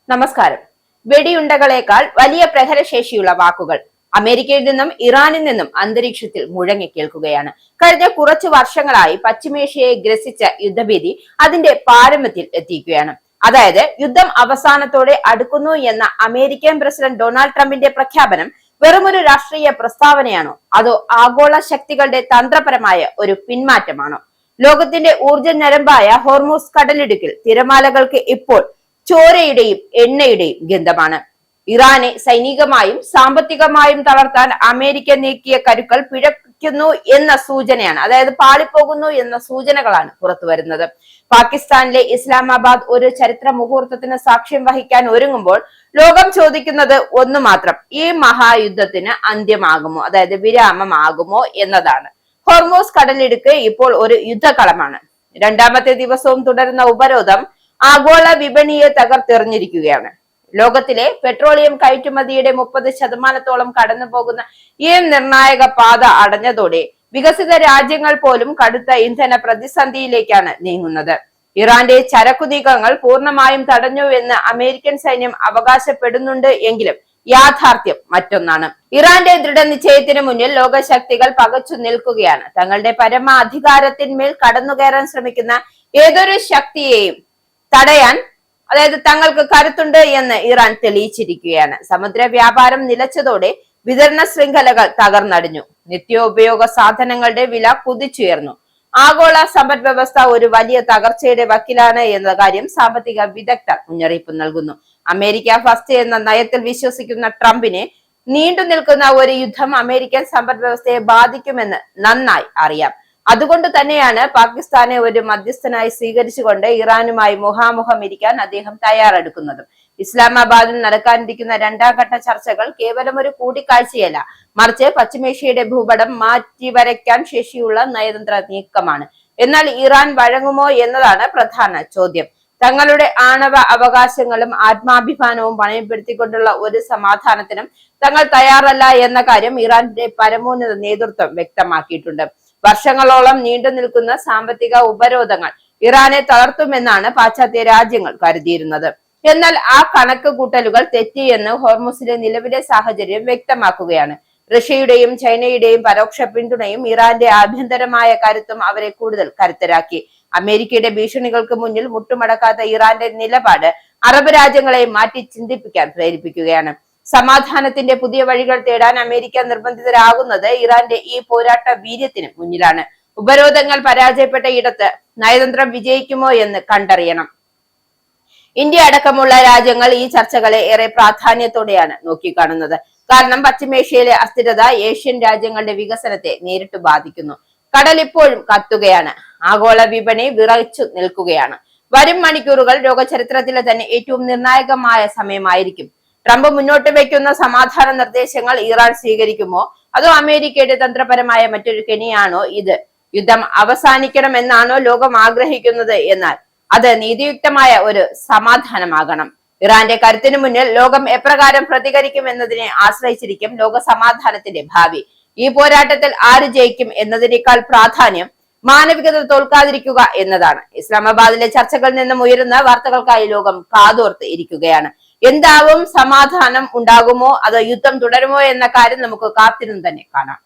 നമസ്കാരം. വെടിയുണ്ടകളേക്കാൾ വലിയ പ്രഹരശേഷിയുള്ള വാക്കുകൾ അമേരിക്കയിൽ നിന്നും ഇറാനിൽ നിന്നും അന്തരീക്ഷത്തിൽ മുഴങ്ങി കേൾക്കുകയാണ്. കഴിഞ്ഞ കുറച്ചു വർഷങ്ങളായി പശ്ചിമേഷ്യയെ ഗ്രസിച്ച യുദ്ധഭീതി അതിന്റെ പാരമ്യത്തിൽ എത്തിക്കുകയാണ്. അതായത് യുദ്ധം അവസാനത്തോടെ അടുക്കുന്നു എന്ന അമേരിക്കൻ പ്രസിഡന്റ് ഡൊണാൾഡ് ട്രംപിന്റെ പ്രഖ്യാപനം വെറുമൊരു രാഷ്ട്രീയ പ്രസ്താവനയാണോ, അതോ ആഗോള ശക്തികളുടെ തന്ത്രപരമായ ഒരു പിന്മാറ്റമാണോ? ലോകത്തിന്റെ ഊർജ്ജ ഞരമ്പായ ഹോർമൂസ് കടലിടുക്കിൽ തിരമാലകൾക്ക് ഇപ്പോൾ ചോരയുടെയും എണ്ണയുടെയും ഗന്ധമാണ്. ഇറാനെ സൈനികമായും സാമ്പത്തികമായും തളർത്താൻ അമേരിക്ക നീക്കിയ കരുക്കൾ പിഴയ്ക്കുന്നു എന്ന സൂചനയാണ്, അതായത് പാളിപ്പോകുന്നു എന്ന സൂചനകളാണ് പുറത്തു വരുന്നത്. പാകിസ്ഥാനിലെ ഇസ്ലാമാബാദ് ഒരു ചരിത്ര മുഹൂർത്തത്തിന് സാക്ഷ്യം വഹിക്കാൻ ഒരുങ്ങുമ്പോൾ ലോകം ചോദിക്കുന്നത് ഒന്നു മാത്രം: ഈ മഹായുദ്ധത്തിന് അന്ത്യമാകുമോ, അതായത് വിരാമമാകുമോ എന്നതാണ്. ഹോർമൂസ് കടലിടുക്ക് ഇപ്പോൾ ഒരു യുദ്ധകളമാണ്. രണ്ടാമത്തെ ദിവസവും തുടരുന്ന ഉപരോധം ആഗോള വിപണിയെ തകർത്തെറിഞ്ഞിരിക്കുകയാണ്. ലോകത്തിലെ പെട്രോളിയം കയറ്റുമതിയുടെ 30% കടന്നു പോകുന്ന ഈ നിർണായക പാത അടഞ്ഞതോടെ വികസിത രാജ്യങ്ങൾ പോലും കടുത്ത ഇന്ധന പ്രതിസന്ധിയിലേക്കാണ് നീങ്ങുന്നത്. ഇറാന്റെ ചരക്കു നീക്കങ്ങൾ പൂർണ്ണമായും തടഞ്ഞുവെന്ന് അമേരിക്കൻ സൈന്യം അവകാശപ്പെടുന്നുണ്ട് എങ്കിലും യാഥാർത്ഥ്യം മറ്റൊന്നാണ്. ഇറാന്റെ ദൃഢനിശ്ചയത്തിന് മുന്നിൽ ലോകശക്തികൾ പകച്ചു നിൽക്കുകയാണ്. തങ്ങളുടെ പരമാധികാരത്തിന്മേൽ കടന്നുകയറാൻ ശ്രമിക്കുന്ന ഏതൊരു ശക്തിയെയും തടയാൻ, അതായത് തങ്ങൾക്ക് കരുത്തുണ്ട് എന്ന് ഇറാൻ തെളിയിച്ചിരിക്കുകയാണ്. സമുദ്ര വ്യാപാരം നിലച്ചതോടെ വിതരണ ശൃംഖലകൾ തകർന്നടിഞ്ഞു. നിത്യോപയോഗ സാധനങ്ങളുടെ വില കുതിച്ചുയർന്നു. ആഗോള സമ്പദ് വ്യവസ്ഥ ഒരു വലിയ തകർച്ചയുടെ വക്കിലാണ് എന്ന കാര്യം സാമ്പത്തിക വിദഗ്ധർ മുന്നറിയിപ്പ് നൽകുന്നു. അമേരിക്ക ഫസ്റ്റ് എന്ന നയത്തിൽ വിശ്വസിക്കുന്ന ട്രംപിനെ നീണ്ടു നിൽക്കുന്ന ഒരു യുദ്ധം അമേരിക്കൻ സമ്പദ് വ്യവസ്ഥയെ ബാധിക്കുമെന്ന് നന്നായി അറിയാം. അതുകൊണ്ട് തന്നെയാണ് പാകിസ്ഥാനെ ഒരു മധ്യസ്ഥനായി സ്വീകരിച്ചുകൊണ്ട് ഇറാനുമായി മുഖാമുഖം ഇരിക്കാൻ അദ്ദേഹം തയ്യാറെടുക്കുന്നതും. ഇസ്ലാമാബാദിൽ നടക്കാനിരിക്കുന്ന രണ്ടാം ഘട്ട ചർച്ചകൾ കേവലം ഒരു കൂടിക്കാഴ്ചയല്ല, മറിച്ച് പശ്ചിമേഷ്യയുടെ ഭൂപടം മാറ്റിവരയ്ക്കാൻ ശേഷിയുള്ള നയതന്ത്ര നീക്കമാണ്. എന്നാൽ ഇറാൻ വഴങ്ങുമോ എന്നതാണ് പ്രധാന ചോദ്യം. തങ്ങളുടെ ആണവ അവകാശങ്ങളും ആത്മാഭിമാനവും പണയപ്പെടുത്തിക്കൊണ്ടുള്ള ഒരു സമാധാനത്തിനും തങ്ങൾ തയ്യാറല്ല എന്ന കാര്യം ഇറാന്റെ പരമോന്നത നേതൃത്വം വ്യക്തമാക്കിയിട്ടുണ്ട്. വർഷങ്ങളോളം നീണ്ടു നിൽക്കുന്ന സാമ്പത്തിക ഉപരോധങ്ങൾ ഇറാനെ തളർത്തുമെന്നാണ് പാശ്ചാത്യ രാജ്യങ്ങൾ കരുതിയിരുന്നത്. എന്നാൽ ആ കണക്ക് കൂട്ടലുകൾ തെറ്റിയെന്ന് ഹോർമുസിലെ നിലവിലെ സാഹചര്യം വ്യക്തമാക്കുകയാണ്. റഷ്യയുടെയും ചൈനയുടെയും പരോക്ഷ പിന്തുണയും ഇറാന്റെ ആഭ്യന്തരമായ കരുത്തും അവരെ കൂടുതൽ കരുത്തരാക്കി. അമേരിക്കയുടെ ഭീഷണികൾക്ക് മുന്നിൽ മുട്ടുമടക്കാത്ത ഇറാന്റെ നിലപാട് അറബ് രാജ്യങ്ങളെ മാറ്റി ചിന്തിപ്പിക്കാൻ പ്രേരിപ്പിക്കുകയാണ്. സമാധാനത്തിന്റെ പുതിയ വഴികൾ തേടാൻ അമേരിക്ക നിർബന്ധിതരാകുന്നത് ഇറാന്റെ ഈ പോരാട്ട വീര്യത്തിന് മുന്നിലാണ്. ഉപരോധങ്ങൾ പരാജയപ്പെട്ട ഇടത്ത് നയതന്ത്രം വിജയിക്കുമോ എന്ന് കണ്ടറിയണം. ഇന്ത്യ അടക്കമുള്ള രാജ്യങ്ങൾ ഈ ചർച്ചകളെ ഏറെ പ്രാധാന്യത്തോടെയാണ് നോക്കിക്കാണുന്നത്. കാരണം പശ്ചിമേഷ്യയിലെ അസ്ഥിരത ഏഷ്യൻ രാജ്യങ്ങളുടെ വികസനത്തെ നേരിട്ട് ബാധിക്കുന്നു. കടൽ ഇപ്പോഴും കത്തുകയാണ്. ആഗോള വിപണി വിറച്ചു നിൽക്കുകയാണ്. വരും മണിക്കൂറുകൾ ലോകചരിത്രത്തിലെ തന്നെ ഏറ്റവും നിർണായകമായ സമയമായിരിക്കും. ട്രംപ് മുന്നോട്ട് വയ്ക്കുന്ന സമാധാന നിർദ്ദേശങ്ങൾ ഇറാൻ സ്വീകരിക്കുമോ, അതോ അമേരിക്കയുടെ തന്ത്രപരമായ മറ്റൊരു കെണിയാണോ ഇത്? യുദ്ധം അവസാനിക്കണമെന്നാണോ ലോകം ആഗ്രഹിക്കുന്നത്? എന്നാൽ അത് നീതിയുക്തമായ ഒരു സമാധാനമാകണം. ഇറാന്റെ കരുത്തിന് മുന്നിൽ ലോകം എപ്രകാരം പ്രതികരിക്കും എന്നതിനെ ആശ്രയിച്ചിരിക്കും ലോക സമാധാനത്തിന്റെ ഭാവി. ഈ പോരാട്ടത്തിൽ ആര് ജയിക്കും എന്നതിനേക്കാൾ പ്രാധാന്യം മാനവികത തോൽക്കാതിരിക്കുക എന്നതാണ്. ഇസ്ലാമാബാദിലെ ചർച്ചകളിൽ നിന്നും ഉയരുന്ന വാർത്തകൾക്കായി ലോകം കാതോർത്ത് ഇരിക്കുകയാണ്. എന്താവും? സമാധാനം ഉണ്ടാകുമോ അതോ യുദ്ധം തുടരുമോ എന്ന കാര്യം നമുക്ക് കാത്തിരുന്ന് തന്നെ കാണാം.